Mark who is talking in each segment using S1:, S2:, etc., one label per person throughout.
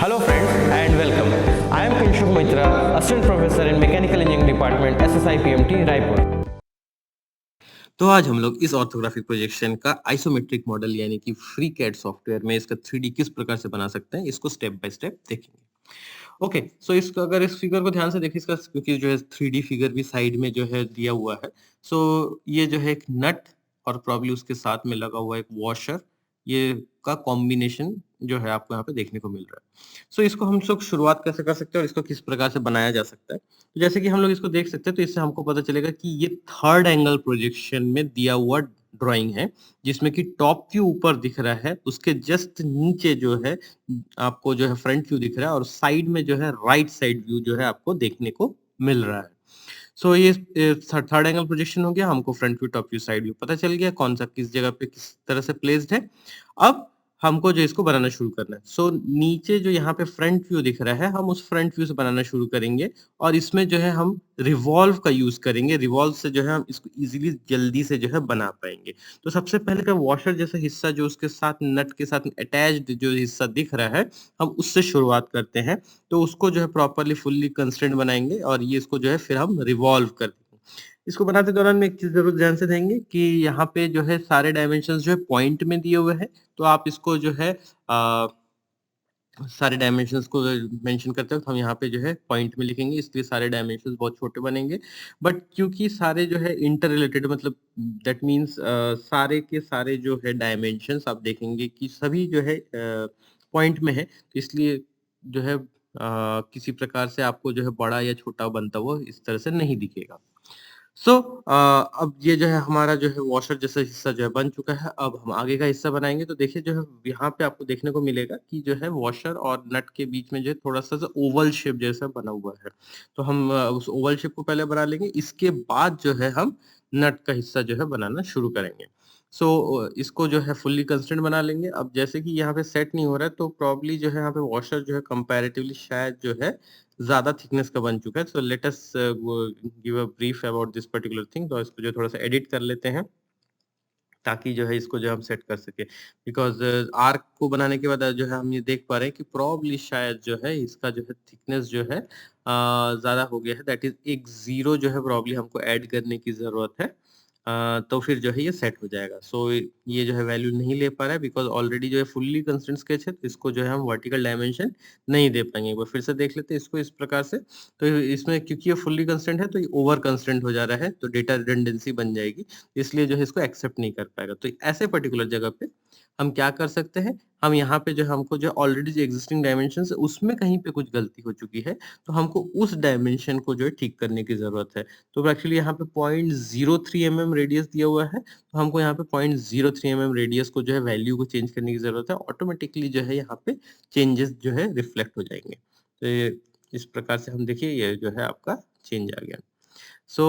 S1: Hello friends and welcome. I am Kinshuk Mitra, Assistant Professor in Mechanical Engineering Department, SSI PMT, Raipur.
S2: तो आज हम लोग इस orthographic projection का आइसोमेट्रिक मॉडल यानी कि फ्री कैड सॉफ्टवेयर में इसका 3D किस प्रकार से बना सकते हैं इसको स्टेप बाय स्टेप देखेंगे। ओके, सो इसको अगर इस फिगर को ध्यान से देखिए इसका क्योंकि जो है 3D फिगर भी साइड में जो है दिया हुआ है। सो ये जो है एक नट और प्रॉब्ली उसके साथ में लगा हुआ एक वॉशर ये का कॉम्बिनेशन जो है आपको यहाँ पे देखने को मिल रहा है। सो इसको हम लोग शुरुआत कैसे कर सकते हैं और इसको किस प्रकार से बनाया जा सकता है। तो जैसे कि हम लोग इसको देख सकते हैं तो इससे हमको पता चलेगा कि ये थर्ड एंगल प्रोजेक्शन में दिया हुआ ड्राइंग है जिसमें कि टॉप व्यू ऊपर दिख रहा है उसके जस्ट नीचे जो है आपको जो है फ्रंट व्यू दिख रहा है और साइड में जो है राइट साइड व्यू जो है आपको देखने को मिल रहा है। सो ये थर्ड एंगल प्रोजेक्शन हो गया, हमको front view, top view, side view पता चल गया कौन सा किस जगह पे किस तरह से प्लेस्ड है। अब हमको जो इसको बनाना शुरू करना है। सो नीचे जो यहाँ पे फ्रंट व्यू दिख रहा है हम उस फ्रंट व्यू से बनाना शुरू करेंगे और इसमें जो है हम रिवॉल्व का यूज करेंगे। रिवॉल्व से जो है हम इसको इजीली जल्दी से जो है बना पाएंगे। तो सबसे पहले का वॉशर जैसा हिस्सा जो उसके साथ नट के साथ अटैच्ड जो हिस्सा दिख रहा है हम उससे शुरुआत करते हैं। तो उसको जो है प्रॉपर्ली फुल्ली कंस्ट्रेंट बनाएंगे और ये इसको जो है फिर हम रिवॉल्व कर देंगे। इसको बनाते दौरान में एक चीज जरूर ध्यान से देंगे कि यहाँ पे जो है सारे डायमेंशंस जो है पॉइंट में दिए हुए हैं। तो आप इसको जो है सारे डायमेंशंस को मेंशन करते वक्त हम यहाँ पे जो है पॉइंट में लिखेंगे इसलिए सारे डायमेंशंस बहुत छोटे बनेंगे। बट क्योंकि सारे जो है इंटर रिलेटेड मतलब दैट मीन्स सारे के सारे जो है डायमेंशंस आप देखेंगे कि सभी जो है पॉइंट में है तो इसलिए जो है किसी प्रकार से आपको जो है बड़ा या छोटा बनता हुआ इस तरह से नहीं दिखेगा। सो अब ये जो है हमारा जो है वॉशर जैसा हिस्सा जो है बन चुका है। अब हम आगे का हिस्सा बनाएंगे तो देखिए जो है यहाँ पे आपको देखने को मिलेगा कि जो है वॉशर और नट के बीच में जो है थोड़ा सा ओवल शेप जैसा बना हुआ है। तो हम उस ओवल शेप को पहले बना लेंगे इसके बाद जो है हम नट का हिस्सा जो है बनाना शुरू करेंगे। सो इसको जो है फुल्ली कंस्ट्रेंट बना लेंगे। अब जैसे कि यहाँ पे सेट नहीं हो रहा है तो प्रॉब्ली जो है यहाँ पे वॉशर जो है कंपैरेटिवली शायद जो है ज़्यादा थिकनेस का बन चुका है। So let us give a brief about this particular thing. तो इसको जो थोड़ा-सा एडिट कर लेते हैं, ताकि जो है इसको जो हम सेट कर सकें। बिकॉज़ आर्क को बनाने के बाद जो है हम ये देख पा रहे हैं कि प्रोबब्ली शायद जो है इसका जो है थिकनेस जो है ज़्यादा हो गया है। दैट इज़ एक 0 जो है प्रोबब्ली हमको ऐड करने की ज़रूरत है। तो फिर जो है ये सेट हो जाएगा। सो ये जो है वैल्यू नहीं ले पा रहा है बिकॉज़ ऑलरेडी जो है फुल्ली कंस्ट्रेंट स्केच है, तो इसको जो है हम वर्टिकल डायमेंशन नहीं दे पाएँगे। एक बार फिर से देख लेते हैं इसको इस प्रकार से। तो इसमें क्योंकि ये फुल्ली कंस्ट्रेंट है, तो ये ओवर कंस्ट्रेंट हो जा रहा है, तो डेटा रिडंडेंसी बन जाएगी। इसलिए जो है इसको एक्सेप्ट नहीं कर पाएगा। तो ऐसे पर्टिकुलर जगह पे हम क्या कर सकते हैं, हम यहाँ पे जो है हमको जो ऑलरेडी जो एक्जिस्टिंग डायमेंशंस है उसमें कहीं पे कुछ गलती हो चुकी है, तो हमको उस डायमेंशन को जो है ठीक करने की ज़रूरत है। तो एक्चुअली यहाँ पे 0.03 mm रेडियस दिया हुआ है, तो हमको यहाँ पे 0.03 mm रेडियस को जो है वैल्यू को चेंज करने की ज़रूरत है। ऑटोमेटिकली जो है यहाँ पे चेंजेस जो है रिफ्लेक्ट हो जाएँगे। तो ये इस प्रकार से हम देखिए ये जो है आपका चेंज आ गया। सो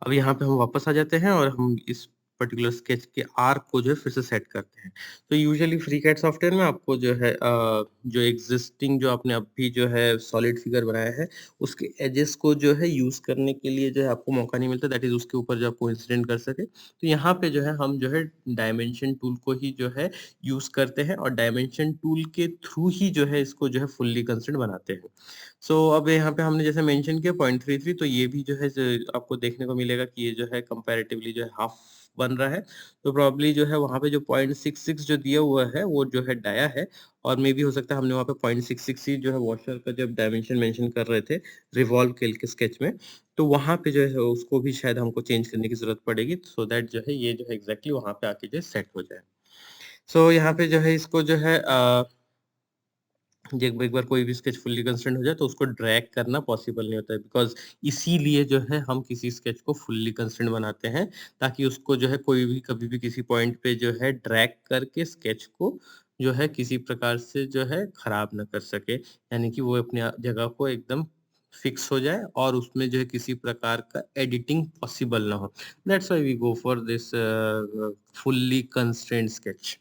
S2: अब यहाँ पे हम वापस आ जाते हैं और हम इस पर्टिकुलर स्केच के आर्क को जो है फिर से सेट करते हैं। तो यूजुअली फ्रीकैड सॉफ्टवेयर में आपको जो है जो एक्जिस्टिंग जो आपने अभी जो है सॉलिड फिगर बनाया है, उसके एजेस को जो है यूज़ करने के लिए जो है आपको मौका नहीं मिलता, दैट इज़ उसके ऊपर जो आपको इंसिडेंट कर सके। तो यहाँ पे जो है हम जो है डायमेंशन टूल को ही जो है यूज़ करते हैं और डायमेंशन टूल के थ्रू ही जो है इसको जो है फुल्ली कंस्ट्रेंट बनाते हैं। सो अब यहाँ पे हमने जैसे मेंशन किया 0.33 तो ये भी जो है आपको देखने को मिलेगा कि ये जो है कंपैरेटिवली जो है हाफ बन रहा है। तो प्रोबब्ली जो है वहाँ पे जो 0.66 जो दिया हुआ है वो जो है डाया है और मे बी हो सकता है हमने वहाँ पे 0.66 ही जो है वॉशर का जब डायमेंशन मेंशन कर रहे थे रिवॉल्व के स्केच में, तो वहाँ पे जो है उसको भी शायद हमको चेंज करने की ज़रूरत पड़ेगी सो दैट जो है ये जो है एग्ज़ैक्टली वहाँ पे आके जो है सेट हो जाए। सो यहाँ पे जो है इसको जो है जे एक बार कोई भी स्केच फुल्ली कंस्ट्रेंट हो जाए तो उसको ड्रैग करना पॉसिबल नहीं होता है बिकॉज़ इसीलिए जो है हम किसी स्केच को फुल्ली कंस्ट्रेंट बनाते हैं ताकि उसको जो है कोई भी कभी भी किसी पॉइंट पे जो है ड्रैग करके स्केच को जो है किसी प्रकार से जो है खराब ना कर सके। यानी कि वो अपनी जगह को एकदम फिक्स हो जाए और उसमें जो है किसी प्रकार का एडिटिंग पॉसिबल ना हो। That's why we go for this fully constraint sketch.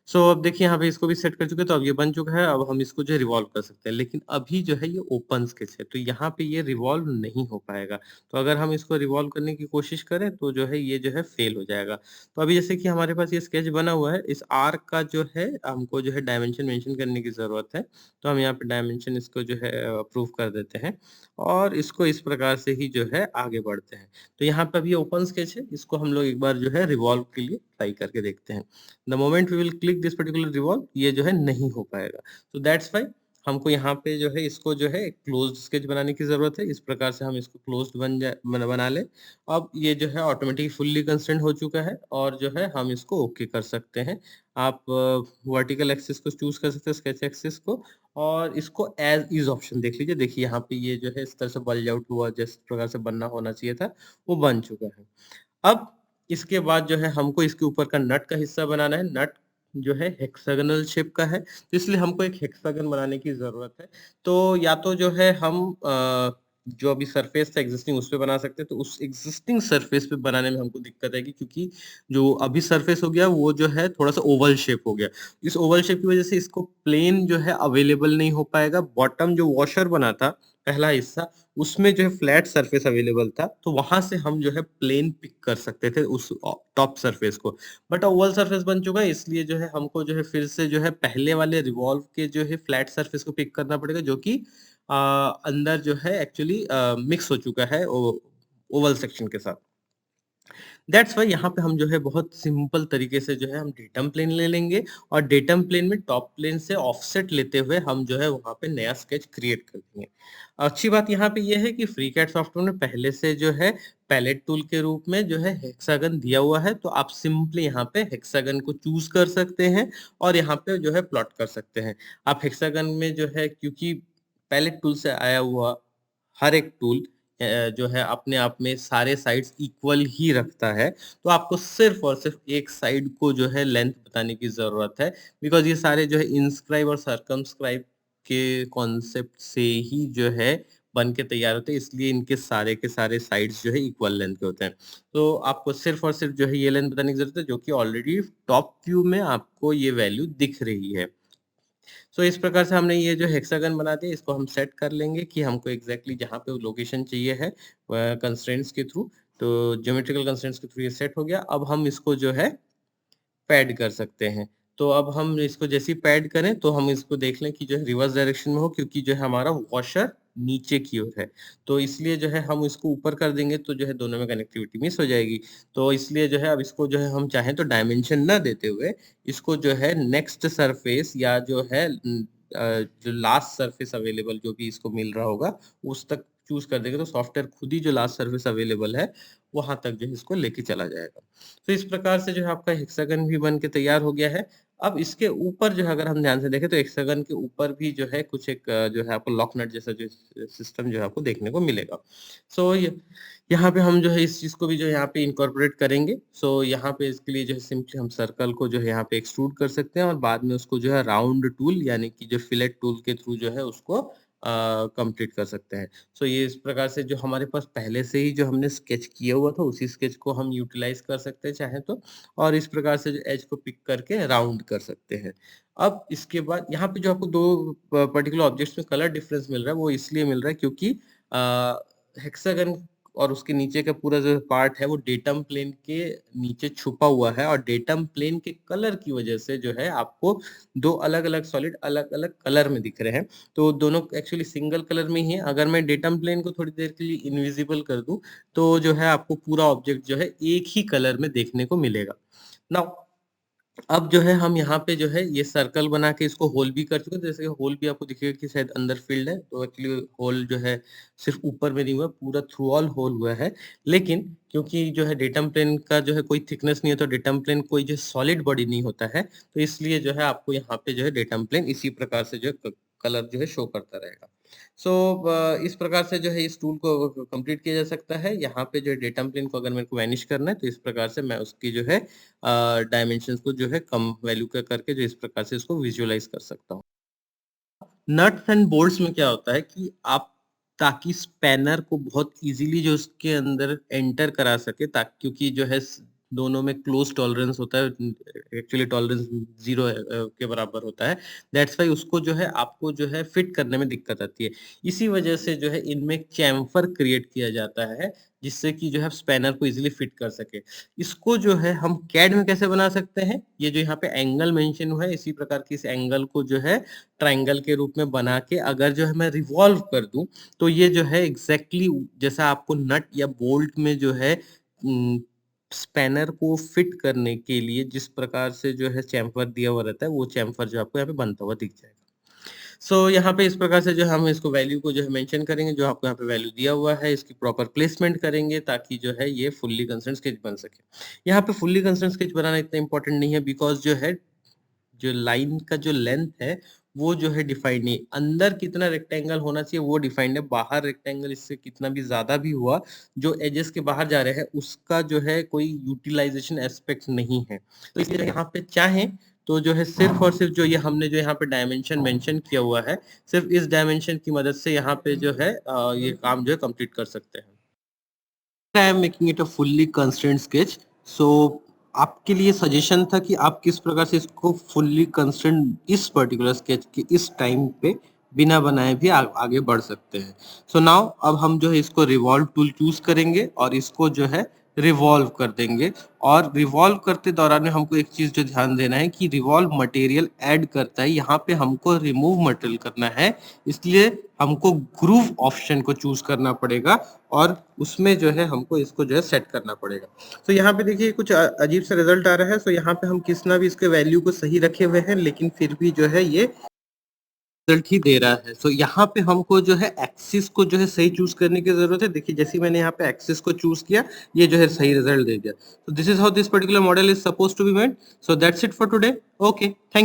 S2: So अब देखिए यहाँ पे इसको भी सेट कर चुके हैं, तो अब ये बन चुका है। अब हम इसको जो है रिवॉल्व कर सकते हैं। लेकिन अभी जो है ये ओपन स्केच है, तो यहाँ पे ये रिवॉल्व नहीं हो पाएगा। तो अगर हम इसको रिवॉल्व करने की कोशिश करें तो जो है ये जो है फेल हो जाएगा। तो अभी जैसे कि हमारे पास ये स्केच बना हुआ है, इस आर्क का जो है हमको जो है डायमेंशन मेंशन करने की ज़रूरत है। तो हम यहाँ पे डायमेंशन इसको जो है अप्रूव कर देते हैं और इसको इस प्रकार से ही जो है आगे बढ़ते हैं। तो यहाँ पे अभी ओपन स्केच है, इसको हम लोग एक बार जो है रिवॉल्व के लिए ट्राई करके देखते हैं। The moment we will click this particular revolve, ये जो है नहीं हो पाएगा। तो दैट्स व्हाई हमको यहाँ पे जो है इसको जो है एक क्लोज्ड स्केच बनाने की ज़रूरत है। इस प्रकार से हम इसको क्लोज्ड बना लें। अब ये जो है ऑटोमेटिक फुल्ली कंस्ट्रेंट हो चुका है और जो है हम इसको ओके कर सकते हैं। आप वर्टिकल एक्सिस को चूज़ कर सकते हैं, स्केच एक्सिस को, और इसको एज़ इज़ ऑप्शन देख लीजिए। देखिए यहाँ पे ये जो है इस तरह से बल्ज आउट हुआ, जिस प्रकार से बनना होना चाहिए था, वो बन चुका है। अब इसके बाद जो है हमको इसके ऊपर का नट का हिस्सा बनाना है। नट जो है हेक्सागोनल शेप का है, तो इसलिए हमको एक हेक्सागन बनाने की ज़रूरत है। तो या तो जो है हम जो अभी सरफेस था एक्सिस्टिंग उस पे बना सकते हैं, तो उस एक्सिस्टिंग सरफेस पे बनाने में हमको दिक्कत आएगी, क्योंकि जो अभी सरफेस हो गया वो जो है थोड़ा-सा ओवल शेप हो गया। इस ओवल शेप की वज़ह से इसको प्लेन जो है अवेलेबल नहीं हो पाएगा। बॉटम जो वॉशर बना था, पहला हिस्सा, उसमें जो है फ्लैट सरफेस अवेलेबल था, तो वहाँ से हम जो है प्लेन पिक कर सकते थे उस टॉप सरफेस को। बट ओवल सरफेस बन चुका है, इसलिए जो है हमको जो है फिर से जो है पहले वाले रिवॉल्व के जो है फ्लैट सरफेस को पिक करना पड़ेगा, जो कि अंदर जो है एक्चुअली मिक्स हो चुका है ओवल सेक्शन के साथ। दैट्स व्हाई यहाँ पे हम जो है बहुत सिंपल तरीके से जो है हम डेटम प्लेन ले लेंगे और डेटम प्लेन में टॉप प्लेन से ऑफसेट लेते हुए हम जो है वहाँ पे नया स्केच क्रिएट कर देंगे। अच्छी बात यहाँ पे ये है कि फ्रीकैड सॉफ्टवेयर में पहले से जो है पैलेट टूल के रूप में जो है हेक्सागन दिया हुआ है, तो आप सिंपली यहाँ पे हेक्सागन को चूज कर सकते हैं और यहाँ पे जो है प्लॉट कर सकते हैं। आप हेक्सागन में जो है, क्योंकि पैलेट टूल से आया हुआ हर एक टूल जो है अपने आप में सारे साइड्स इक्वल ही रखता है, तो आपको सिर्फ़ और सिर्फ़ एक साइड को जो है लेंथ बताने की ज़रूरत है, बिकॉज़ ये सारे जो है इनस्क्राइब और सर्कमस्क्राइब के कॉन्सेप्ट से ही जो है बन के तैयार होते हैं, इसलिए इनके सारे के सारे साइड्स जो है इक्वल लेंथ के होते हैं। तो आपको सिर्फ़ और सिर्फ़ जो है ये लेंथ बताने की ज़रूरत है, जो कि ऑलरेडी टॉप व्यू में आपको ये वैल्यू दिख रही है। सो इस प्रकार से हमने ये जो हेक्सागन बना दिया, इसको हम सेट कर लेंगे कि हमको एग्ज़ैक्टली जहाँ पे लोकेशन चाहिए है कंस्ट्रेंट्स के थ्रू। तो ज्योमेट्रिकल कंस्ट्रेंट्स के थ्रू ये सेट हो गया। अब हम इसको जो है पैड कर सकते हैं। तो अब हम इसको जैसे ही पैड करें तो हम इसको देख लें कि जो है रिवर्स डायरेक्शन में हो, क्योंकि जो है हमारा वॉशर नीचे की ओर है। तो इसलिए जो है हम इसको ऊपर कर देंगे तो जो है दोनों में कनेक्टिविटी मिस हो जाएगी। तो इसलिए जो है अब इसको जो है हम चाहें तो डायमेंशन ना देते हुए इसको जो है नेक्स्ट सरफेस या जो है जो लास्ट सरफेस अवेलेबल जो भी इसको मिल रहा होगा उस तक चूज़ कर देंगे, तो सॉफ्टवेयर खुद ही जो लास्ट सरफेस अवेलेबल है वहाँ तक जो है इसको लेके चला जाएगा। तो इस प्रकार से जो है आपका हेक्सागन भी बन के तैयार हो गया है। अब इसके ऊपर जो है अगर हम ध्यान से देखें तो हेक्सागन के ऊपर भी जो है कुछ एक जो है आपको लॉक नट जैसा जो सिस्टम जो है आपको देखने को मिलेगा। सो य यहाँ पे हम जो है इस चीज़ को भी जो है यहाँ पे इनकॉर्पोरेट करेंगे। सो यहाँ पे इसके लिए जो है सिंपली हम सर्कल को जो है यहाँ पे एक्सट्रूड कर सकते हैं और बाद में उसको जो है राउंड टूल यानी कि जो फिलेट टूल के थ्रू जो है उसको कंप्लीट कर सकते हैं। सो ये इस प्रकार से जो हमारे पास पहले से ही जो हमने स्केच किया हुआ था उसी स्केच को हम यूटिलाइज़ कर सकते हैं चाहें तो, और इस प्रकार से जो एज को पिक करके राउंड कर सकते हैं। अब इसके बाद यहाँ पे जो आपको 2 पर्टिकुलर ऑब्जेक्ट्स में कलर डिफरेंस मिल रहा है वो इसलिए मिल रहा है क्योंकि हेक्सागन और उसके नीचे का पूरा जो पार्ट है वो डेटम प्लेन के नीचे छुपा हुआ है और डेटम प्लेन के कलर की वजह से जो है आपको 2 अलग-अलग सॉलिड अलग-अलग कलर में दिख रहे हैं। तो दोनों एक्चुअली सिंगल कलर में ही है। अगर मैं डेटम प्लेन को थोड़ी देर के लिए इनविजिबल कर दूँ, तो जो है आपको पूरा ऑब्जेक्ट जो है एक ही कलर में देखने को मिलेगा। नाउ अब जो है हम यहाँ पे जो है ये सर्कल बना के इसको होल भी कर चुके हैं। जैसे होल भी आपको दिखेगा कि शायद अंदर फ़िल्ड है, तो एक्चुअली होल जो है सिर्फ़ ऊपर में नहीं हुआ, पूरा थ्रू ऑल होल हुआ है। लेकिन क्योंकि जो है डेटम प्लेन का जो है कोई थिकनेस नहीं होता, डेटम प्लेन कोई जो सॉलिड बॉडी नहीं होता है, तो इसलिए जो है आपको यहाँ पे जो है डेटम प्लेन इसी प्रकार से जो है क कलर जो है शो करता रहेगा। सो इस प्रकार से जो है इस टूल को कंप्लीट किया जा सकता है। यहाँ पे जो है डेटम प्लेन को अगर मेरे को वैनिश करना है, तो इस प्रकार से मैं उसकी जो है डायमेंशंस को जो है कम वैल्यू का करके जो इस प्रकार से इसको विजुअलाइज़ कर सकता हूँ। नट्स एंड बोल्ट्स में क्या होता है कि आप ताकि स्पैनर को बहुत इजीली जो उसके अंदर एंटर करा सके, ताकि क्योंकि जो है दोनों में क्लोज टॉलरेंस होता है, एक्चुअली टॉलरेंस 0 के बराबर होता है। दैट्स व्हाई उसको जो है आपको जो है फिट करने में दिक्कत आती है। इसी वजह से जो है इनमें एक चैम्फर क्रिएट किया जाता है, जिससे कि जो है स्पैनर को इज़िली फिट कर सके। इसको जो है हम कैड में कैसे बना सकते हैं? ये जो यहाँ पे एंगल मेंशन हुआ है, इसी प्रकार के इस एंगल को जो है ट्रायंगल के रूप में बना के अगर जो है मैं रिवॉल्व कर दूँ, तो ये जो है एग्ज़ैक्टली जैसा आपको नट या बोल्ट में जो है उम, स्पैनर को फिट करने के लिए जिस प्रकार से जो है चैम्फर दिया हुआ रहता है, वो चैम्फर जो आपको यहाँ पे बनता हुआ दिख जाएगा। सो यहाँ पे इस प्रकार से जो हम इसको वैल्यू को जो है मेंशन करेंगे, जो आपको यहाँ पे वैल्यू दिया हुआ है, इसकी प्रॉपर प्लेसमेंट करेंगे ताकि जो है ये फुल्ली कंस्ट्रेंट स्केच बन सके। यहाँ पे फुल्ली कंस्ट्रेंट स्केच बनाना इतना इम्पोर्टेंट नहीं है बिकॉज़ जो है जो लाइन का जो लेंथ है, वो जो है डिफाइंड नहीं है। अंदर कितना रेक्टेंगल होना चाहिए वो डिफाइंड है, बाहर रेक्टेंगल इससे कितना भी ज़्यादा भी हुआ, जो एजेस के बाहर जा रहे हैं उसका जो है कोई यूटिलाइज़ेशन एस्पेक्ट नहीं है। तो इसलिए यहाँ पे चाहें तो जो है सिर्फ़ और सिर्फ़ जो ये हमने जो यहाँ पे डायमेंशन मेंशन किया हुआ है, सिर्फ़ इस डायमेंशन की मदद से यहाँ पे जो है ये काम जो है कंप्लीट कर सकते हैं। I am making it a fully constraint sketch. So आपके लिए सजेशन था कि आप किस प्रकार से इसको फुल्ली कंस्ट्रेंट इस पर्टिकुलर स्केच के इस टाइम पे बिना बनाए भी आगे बढ़ सकते हैं। सो नाउ अब हम जो है इसको रिवॉल्व टूल चूज करेंगे और इसको जो है रिवॉल्व कर देंगे। और रिवॉल्व करते दौरान में हमको एक चीज जो ध्यान देना है कि रिवॉल्व मटेरियल ऐड करता है, यहाँ पे हमको रिमूव मटेरियल करना है, इसलिए हमको ग्रूव ऑप्शन को चूज करना पड़ेगा और उसमें जो है हमको इसको जो है सेट करना पड़ेगा। तो यहाँ पे देखिए कुछ अजीब सा रिजल्ट आ रहा है। सो यहाँ पे हम कितना भी इसके वैल्यू को सही रखे हुए हैं, लेकिन फिर भी जो है ये रिजल्ट ही दे रहा है। सो यहाँ पे हमको जो है एक्सिस को जो है सही चूज करने की जरूरत है। देखिए जैसे मैंने यहाँ पे एक्सिस को चूज किया, ये जो है सही रिजल्ट दे दिया। So this is how this particular model is suppose to be made. So that's it for today. Okay, thank